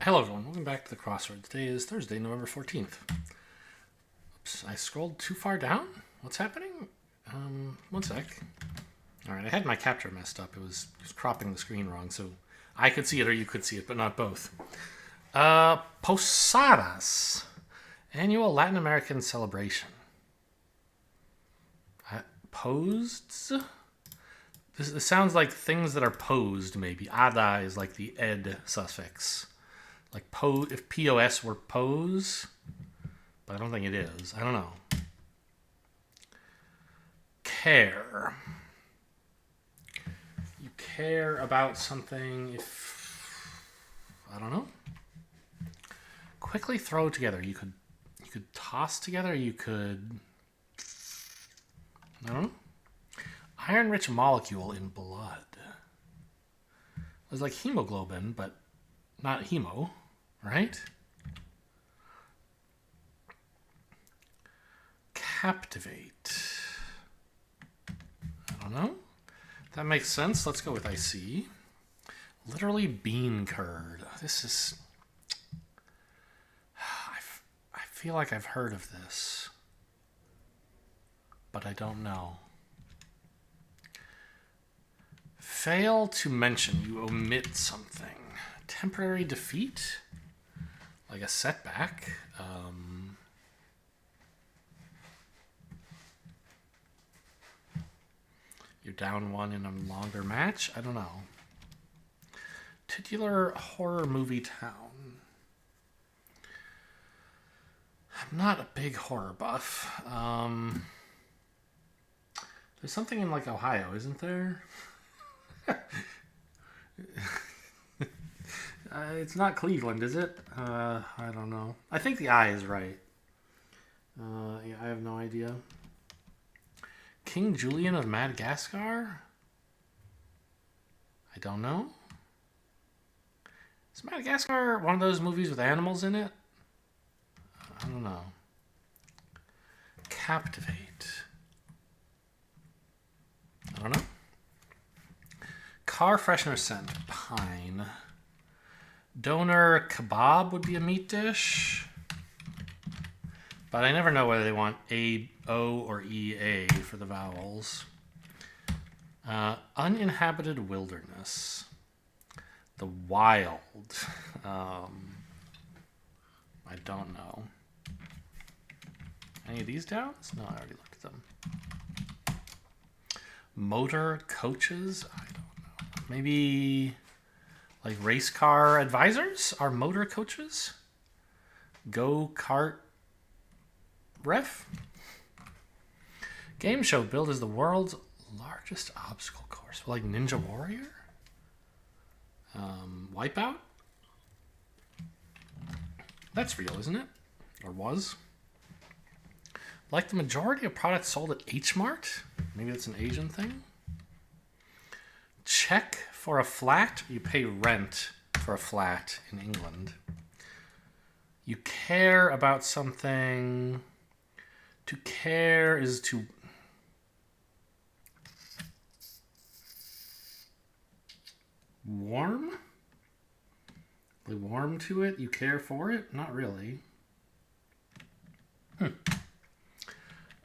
Hello everyone, welcome back to the crossword. Today is Thursday, November 14th. Oops, I scrolled too far down? What's happening? One sec. Alright, I had my capture messed up. It was cropping the screen wrong, so I could see it or you could see it, but not both. Posadas. Annual Latin American celebration. Posed? This sounds like things that are posed, maybe. Ada is like the ed suffix. Like if POS were pose, but I don't think it is. I don't know. Care. You care about something if, I don't know. Quickly throw together. You could toss together. You could, I don't know. Iron-rich molecule in blood. It's like hemoglobin, but not hemo. Right? Captivate. I don't know. That makes sense. Let's go with IC. Literally bean curd. This is... I feel like I've heard of this. But I don't know. Fail to mention. You omit something. Temporary defeat? Like a setback. You're down one in a longer match? I don't know. Titular horror movie town. I'm not a big horror buff. There's something in like Ohio, isn't there? It's not Cleveland, is it? I don't know. I think the I is right. Yeah, I have no idea. King Julian of Madagascar? I don't know. Is Madagascar one of those movies with animals in it? I don't know. Captivate. I don't know. Car freshener scent. Pine. Doner kebab would be a meat dish. But I never know whether they want A, O, or E, A for the vowels. Uninhabited wilderness. The wild. I don't know. Any of these downs? No, I already looked at them. Motor coaches? I don't know. Maybe... like race car advisors are motor coaches? Go-kart ref? Game show billed as the world's largest obstacle course. Like Ninja Warrior? Wipeout? That's real, isn't it? Or was? Like the majority of products sold at H Mart? Maybe that's an Asian thing? Check for a flat. You pay rent for a flat in England. You care about something. To care is to... warm? Like warm to it? You care for it? Not really.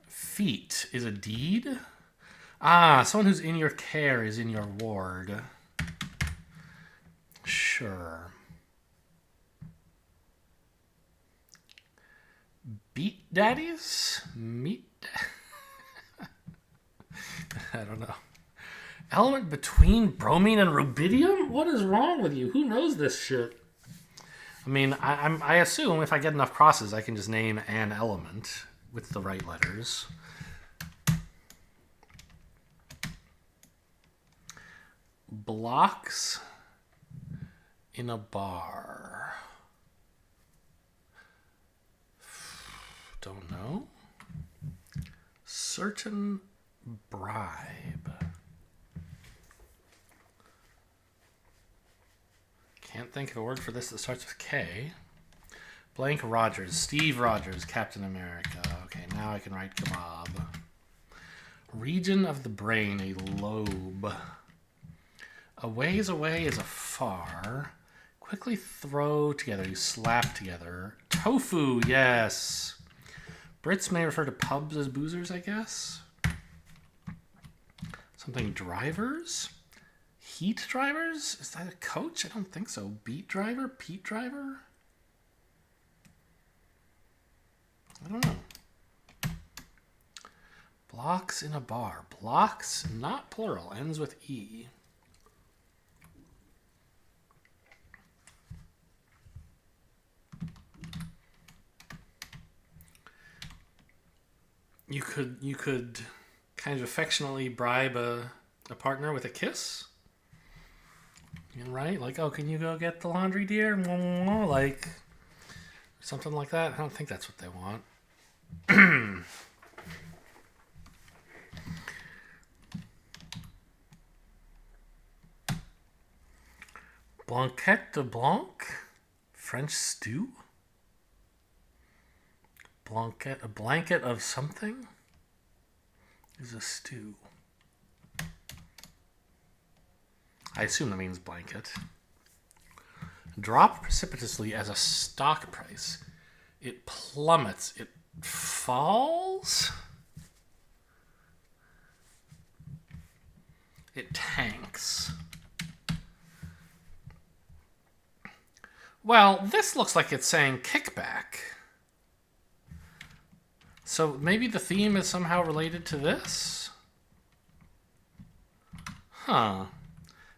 Feat is a deed? Ah, someone who's in your care is in your ward. Sure. Beat daddies? Meat? I don't know. Element between bromine and rubidium? What is wrong with you? Who knows this shit? I mean, I assume if I get enough crosses, I can just name an element with the right letters. Blocks in a bar. Don't know. Certain bribe. Can't think of a word for this that starts with K. Blank Rogers. Steve Rogers, Captain America. Okay, now I can write kebab. Region of the brain, a lobe. A ways away is a far. Quickly throw together. You slap together. Tofu, yes. Brits may refer to pubs as boozers, I guess. Something drivers? Heat drivers? Is that a coach? I don't think so. Beat driver? Pete driver? I don't know. Blocks in a bar. Blocks, not plural. Ends with E. You could kind of affectionately bribe a partner with a kiss. Right? Like, oh, can you go get the laundry, dear? Like, something like that. I don't think that's what they want. Blanquette de blanc? French stew? A blanket of something is a stew. I assume that means blanket. Drop precipitously as a stock price. It plummets. It falls. It tanks. Well, this looks like it's saying kickback. So maybe the theme is somehow related to this? Huh.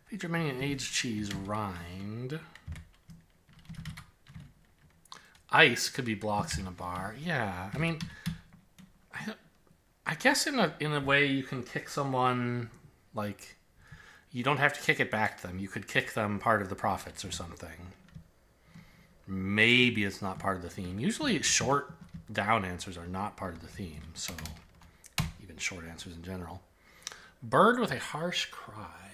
Feature many an aged cheese rind. Ice could be blocks in a bar. Yeah, I mean, I guess in a way you can kick someone, like, you don't have to kick it back to them. You could kick them part of the profits or something. Maybe it's not part of the theme. Usually short down answers are not part of the theme, so even short answers in general. Bird with a harsh cry.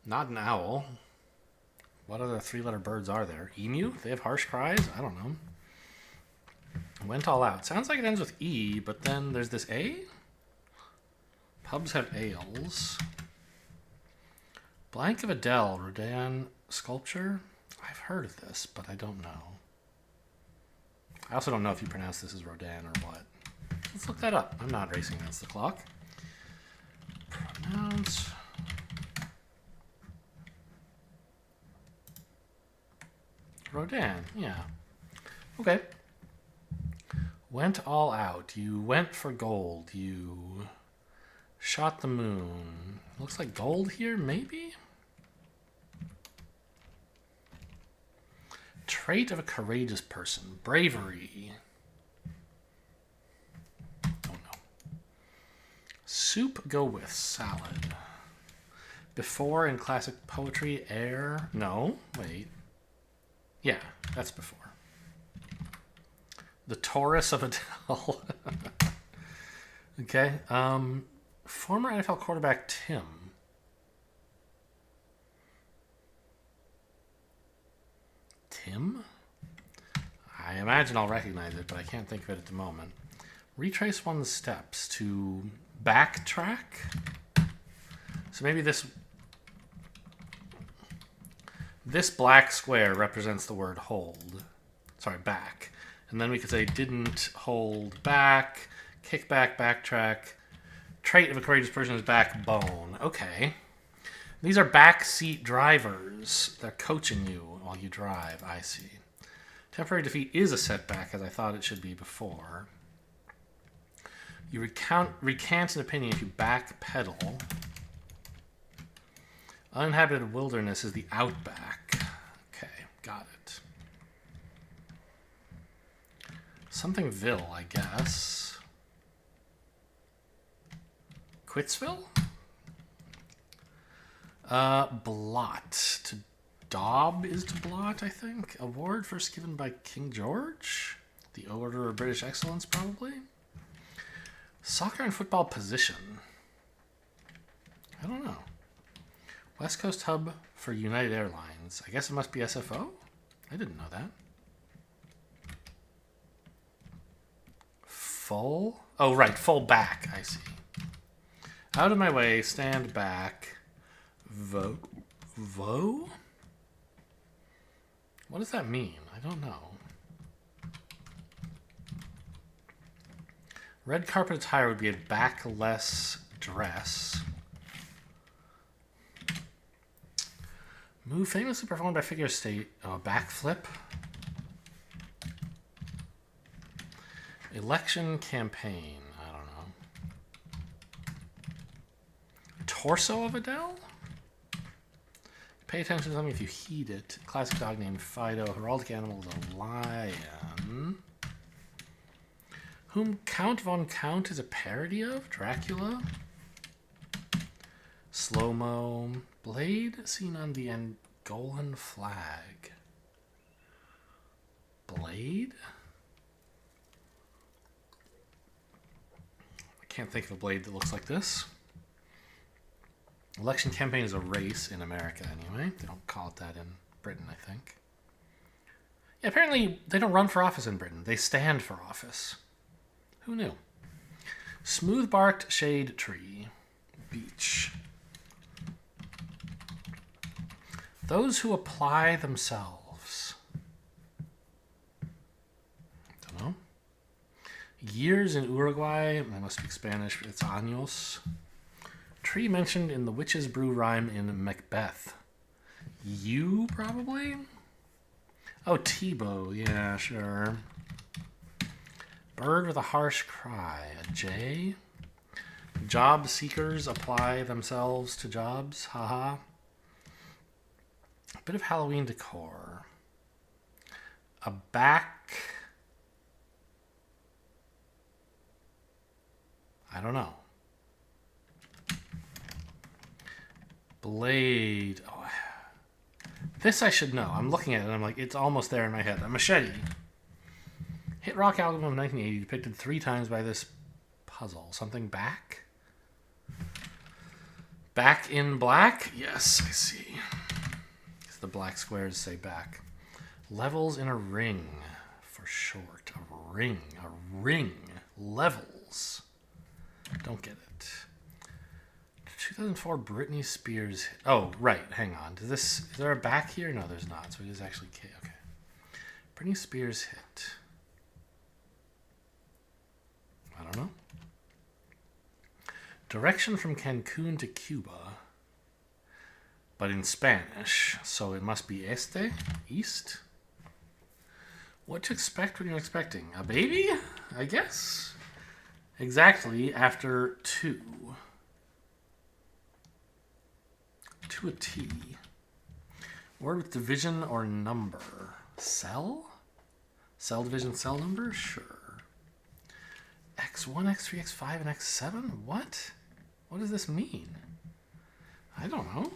Not an owl. What other three-letter birds are there? Emu? They have harsh cries? I don't know. Went all out. Sounds like it ends with E, but then there's this A? Pubs have ales. Blank of Adele, Rodin sculpture? I've heard of this, but I don't know. I also don't know if you pronounce this as Rodin or what. Let's look that up. I'm not racing against the clock. Pronounce... Rodin, yeah. Okay. Went all out. You went for gold. You shot the moon. Looks like gold here, maybe? Trait of a courageous person. Bravery. Oh no. Soup go with salad. Before in classic poetry, air. No, wait. Yeah, that's before. The Taurus of Adele. Okay. Former NFL quarterback Tim. Tim? I imagine I'll recognize it, but I can't think of it at the moment. Retrace one's steps to backtrack. So maybe this black square represents the word hold. Sorry, back. And then we could say didn't hold back, kick back, backtrack. Trait of a courageous person is backbone. Okay. These are backseat drivers. They're coaching you while you drive. I see. Temporary defeat is a setback, as I thought it should be before. You recant an opinion if you backpedal. Uninhabited wilderness is the outback. Okay, got it. Somethingville, I guess. Quitsville? Blot. To daub is to blot, I think. Award first given by King George? The Order of British Excellence, probably. Soccer and football position. I don't know. West Coast hub for United Airlines. I guess it must be SFO? I didn't know that. Full? Oh, right. Full back. I see. Out of my way. Stand back. Vote. What does that mean? I don't know. Red carpet attire would be a backless dress. Move famously performed by figure state. Oh, backflip. Election campaign. I don't know. Torso of Adele? Pay attention to something if you heed it. Classic dog named Fido. Heraldic animal is a lion. Whom Count von Count is a parody of? Dracula? Slow-mo. Blade seen on the Angolan flag. Blade? I can't think of a blade that looks like this. Election campaign is a race in America anyway. They don't call it that in Britain, I think. Yeah, apparently they don't run for office in Britain. They stand for office. Who knew? Smooth-barked shade tree. Beach. Those who apply themselves. Don't know. Years in Uruguay. I must speak Spanish. It's años. Tree mentioned in the Witch's Brew rhyme in Macbeth. You, probably? Oh, Tebow. Yeah, sure. Bird with a harsh cry. A jay? Job seekers apply themselves to jobs. Haha. A bit of Halloween decor. A back... I don't know. Blade. Oh, this I should know. I'm looking at it and I'm like, it's almost there in my head. A machete. Hit rock album of 1980 depicted 3 times by this puzzle. Something back? Back in black? Yes, I see. The black squares say back. Levels in a ring. For short. A ring. A ring. Levels. Don't get it. 2004 Britney Spears. Oh, right. Hang on. Is there a back here? No, there's not. So it is actually K. Okay. Britney Spears hit. I don't know. Direction from Cancun to Cuba. But in Spanish. So it must be este? East? What to expect when you're expecting? A baby? I guess. Exactly after 2. To a T. Word with division or number. Cell? Cell division, cell number? Sure. X1, X3, X5, and X7? What? What does this mean? I don't know.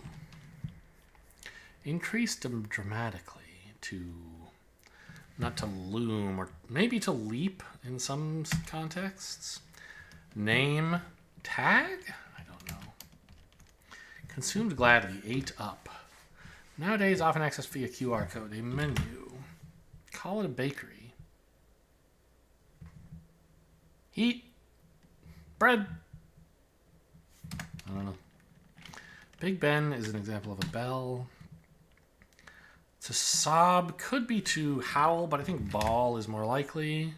Increase dramatically to... Not to loom, or maybe to leap in some contexts. Name. Tag? I don't know. Consumed gladly. Ate up. Nowadays, often accessed via QR code. A menu. Call it a bakery. Heat. Bread. I don't know. Big Ben is an example of a bell. To sob could be to howl, but I think ball is more likely.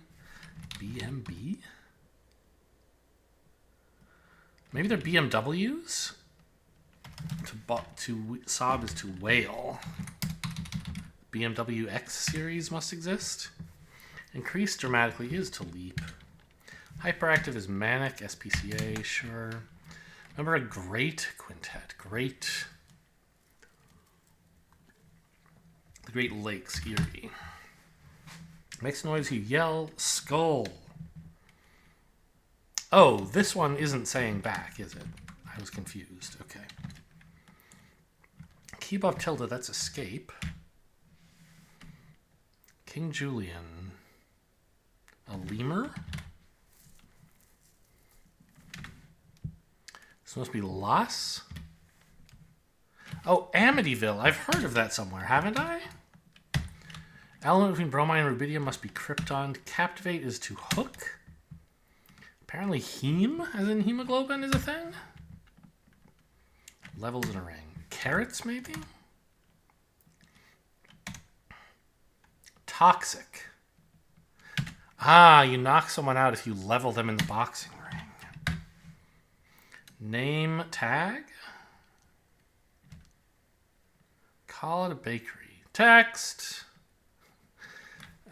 BMB? Maybe they're BMWs? To sob is to wail. BMW X series must exist. Increase dramatically is to leap. Hyperactive is manic. SPCA, sure. Remember a great quintet. Great. The Great Lakes, Erie. Makes noise, you yell. Skull. Oh, this one isn't saying back, is it? I was confused. Okay. Key above tilde, that's escape. King Julian. A lemur? This must be Las. Oh, Amityville. I've heard of that somewhere, haven't I? Element between bromine and rubidium must be krypton. Captivate is to hook. Apparently heme, as in hemoglobin, is a thing. Levels in a ring. Carrots, maybe? Toxic. Ah, you knock someone out if you level them in the boxing ring. Name tag. Call it a bakery. Text.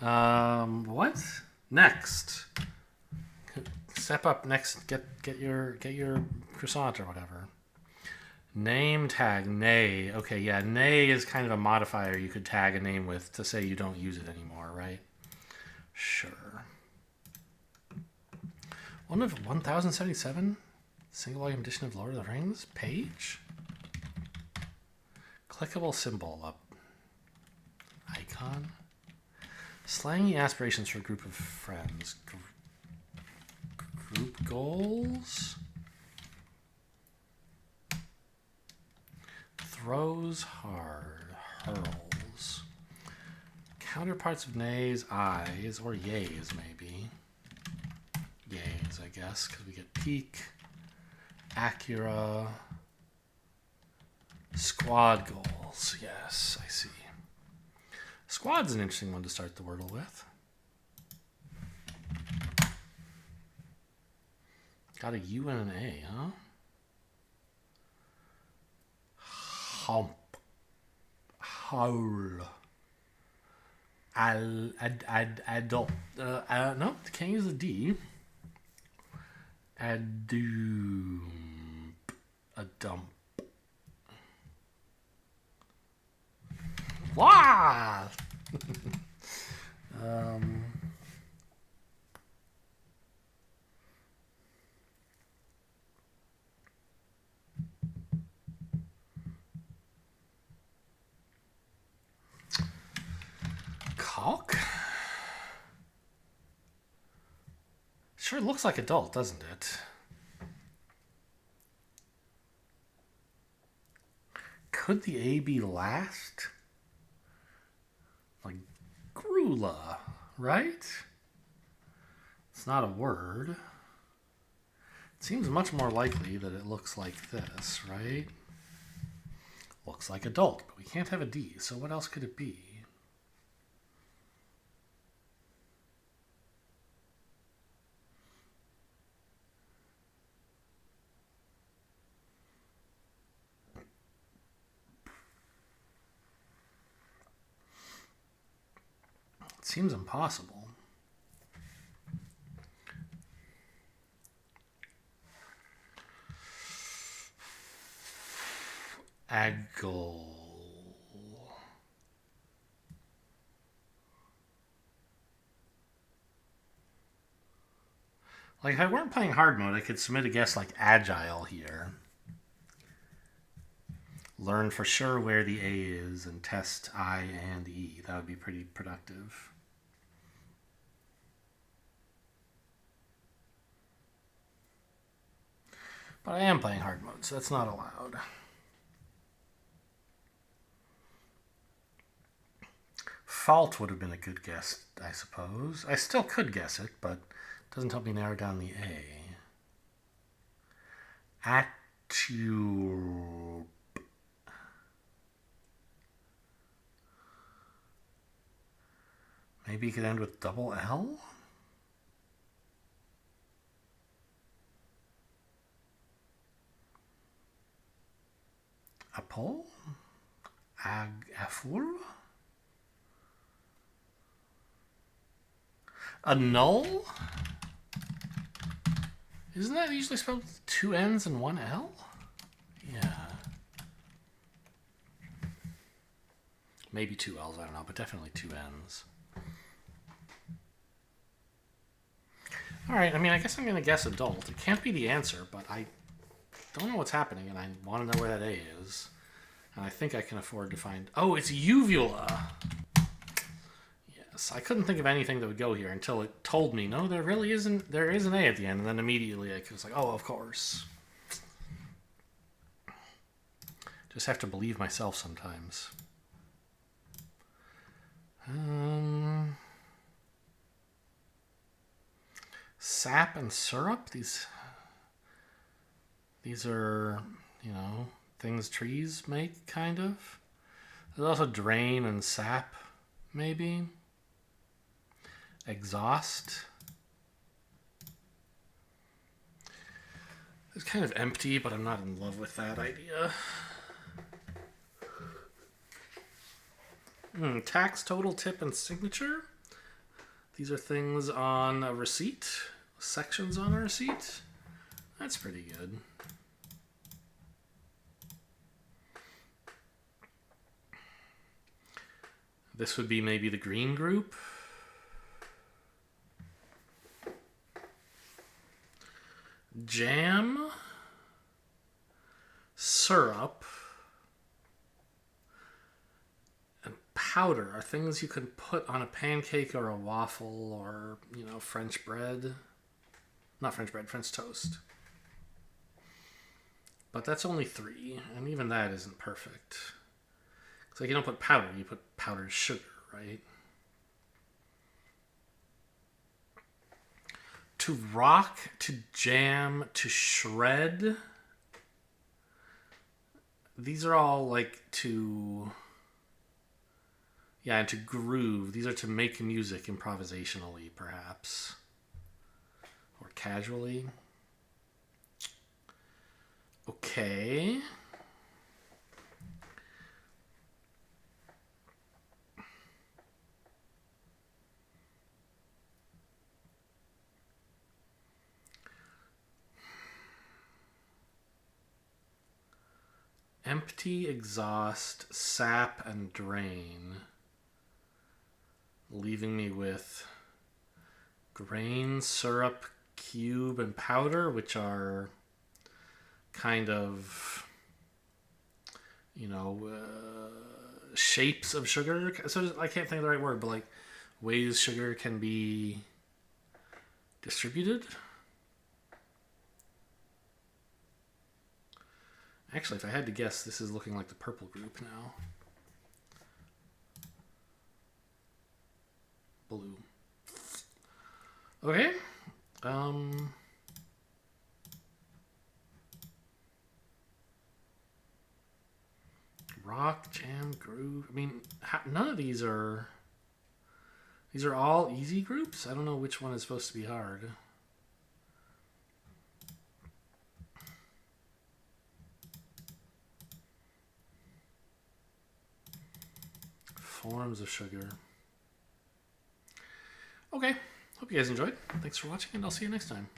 What? Next. Step up next. Get your croissant or whatever. Name tag. Nay. Okay, yeah. Nay is kind of a modifier you could tag a name with to say you don't use it anymore, right? Sure. One of 1077? Single volume edition of Lord of the Rings? Page? Clickable symbol up. Icon? Slangy aspirations for a group of friends. Group goals? Throws hard. Hurls. Counterparts of nays, eyes, or yays, maybe. Yays, I guess, because we get peak, Acura, squad goals. Yes, I see. Squad's an interesting one to start the Wordle with. Got a U and an A, huh? Hump. Howl. Adult. No, can't use the D. Adoom. A dump. Wow. Caulk? Sure looks like adult, doesn't it? Could the A be last? Like Grula, right? It's not a word. It seems much more likely that it looks like this, right? Looks like adult, but we can't have a D, so what else could it be? It seems impossible. Aggle. Like, if I weren't playing hard mode, I could submit a guess like agile here. Learn for sure where the A is and test I and E. That would be pretty productive. But I am playing hard mode, so that's not allowed. Fault would have been a good guess, I suppose. I still could guess it, but it doesn't help me narrow down the A. Attube. Maybe you could end with double L? Apple? Agaful? A null? Isn't that usually spelled with 2 N's and 1 L? Yeah. Maybe 2 L's, I don't know, but definitely 2 N's. Alright, I mean, I guess I'm going to guess adult. It can't be the answer, but I don't know what's happening, and I want to know where that A is. And I think I can afford to find... Oh, it's uvula! Yes, I couldn't think of anything that would go here until it told me, no, there really isn't... There is an A at the end, and then immediately I was like, oh, of course. Just have to believe myself sometimes. Sap and syrup? These are, you know, things trees make, kind of. There's also drain and sap, maybe. exhaust. It's kind of empty, but I'm not in love with that idea. Tax, total, tip, and signature. These are things on a receipt, sections on a receipt. That's pretty good. This would be maybe the green group. Jam, syrup, and powder are things you can put on a pancake or a waffle or, you know, French bread. Not French bread, French toast. But that's only 3, and even that isn't perfect. It's like you don't put powder, you put powdered sugar, right? To rock, to jam, to shred. These are all like to... Yeah, and to groove. These are to make music improvisationally, perhaps. Or casually. Okay. Empty, exhaust, sap, and drain. Leaving me with grain, syrup, cube, and powder, which are kind of, you know, shapes of sugar. So I can't think of the right word, but like ways sugar can be distributed. Actually, if I had to guess, this is looking like the purple group now. Blue. Okay. Rock, jam, groove. I mean, none of these are... These are all easy groups? I don't know which one is supposed to be hard. Forms of sugar. Okay. Hope you guys enjoyed. Thanks for watching, and I'll see you next time.